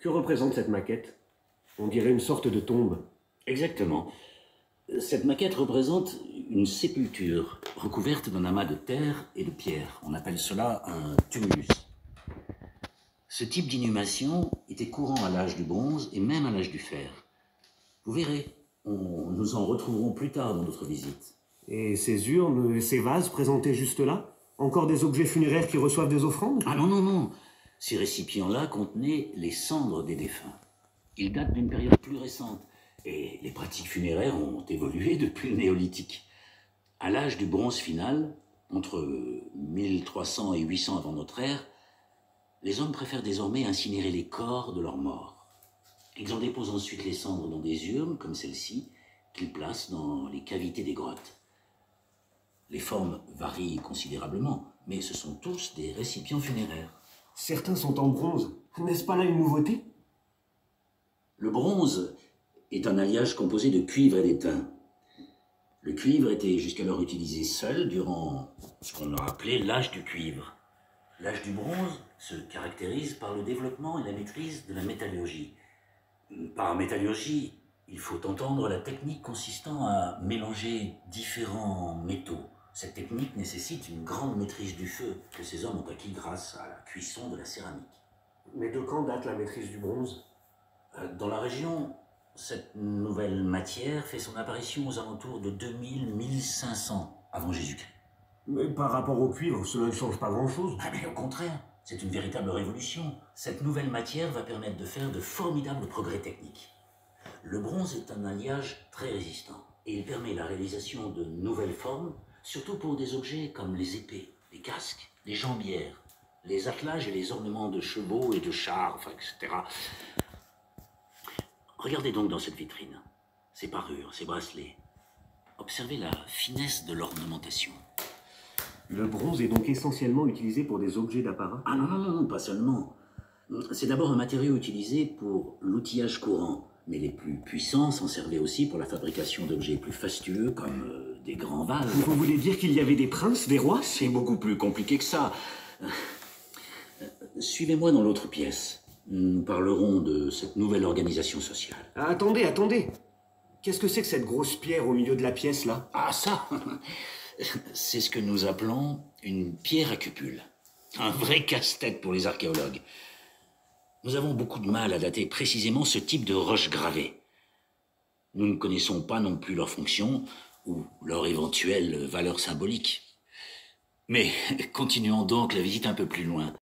Que représente cette maquette? On dirait une sorte de tombe. Exactement. Cette maquette représente une sépulture recouverte d'un amas de terre et de pierre. On appelle cela un tumulus. Ce type d'inhumation était courant à l'âge du bronze et même à l'âge du fer. Vous verrez, nous en retrouverons plus tard dans notre visite. Et ces urnes, ces vases présentés juste là? Encore des objets funéraires qui reçoivent des offrandes? Ah non, non, non. Ces récipients-là contenaient les cendres des défunts. Ils datent d'une période plus récente. Et les pratiques funéraires ont évolué depuis le néolithique. À l'âge du bronze final, entre 1300 et 800 avant notre ère, les hommes préfèrent désormais incinérer les corps de leurs morts. Ils en déposent ensuite les cendres dans des urnes, comme celle-ci, qu'ils placent dans les cavités des grottes. Les formes varient considérablement, mais ce sont tous des récipients funéraires. Certains sont en bronze. N'est-ce pas là une nouveauté? Le bronze est un alliage composé de cuivre et d'étain. Le cuivre était jusqu'alors utilisé seul durant ce qu'on a appelé l'âge du cuivre. L'âge du bronze se caractérise par le développement et la maîtrise de la métallurgie. Par métallurgie, il faut entendre la technique consistant à mélanger différents métaux. Cette technique nécessite une grande maîtrise du feu que ces hommes ont acquis grâce à la cuisson de la céramique. Mais de quand date la maîtrise du bronze? Dans la région, cette nouvelle matière fait son apparition aux alentours de 2000-1500 avant Jésus-Christ. Mais par rapport au cuivre, cela ne change pas grand-chose. Ah mais au contraire, c'est une véritable révolution. Cette nouvelle matière va permettre de faire de formidables progrès techniques. Le bronze est un alliage très résistant et il permet la réalisation de nouvelles formes, surtout pour des objets comme les épées, les casques, les jambières, les attelages et les ornements de chevaux et de chars, etc. Regardez donc dans cette vitrine, ces parures, ces bracelets. Observez la finesse de l'ornementation. Le bronze est donc essentiellement utilisé pour des objets d'apparat? Ah non, non, non, non, pas seulement. C'est d'abord un matériau utilisé pour l'outillage courant, mais les plus puissants s'en servaient aussi pour la fabrication d'objets plus fastueux comme des grands vases. Vous voulez dire qu'il y avait des princes, des rois? C'est beaucoup plus compliqué que ça. Suivez-moi dans l'autre pièce. Nous parlerons de cette nouvelle organisation sociale. Ah, attendez, attendez. Qu'est-ce que c'est que cette grosse pierre au milieu de la pièce, là? Ah, ça c'est ce que nous appelons une pierre à cupule. Un vrai casse-tête pour les archéologues. Nous avons beaucoup de mal à dater précisément ce type de roche gravée. Nous ne connaissons pas non plus leur fonction ou leur éventuelle valeur symbolique. Mais continuons donc la visite un peu plus loin.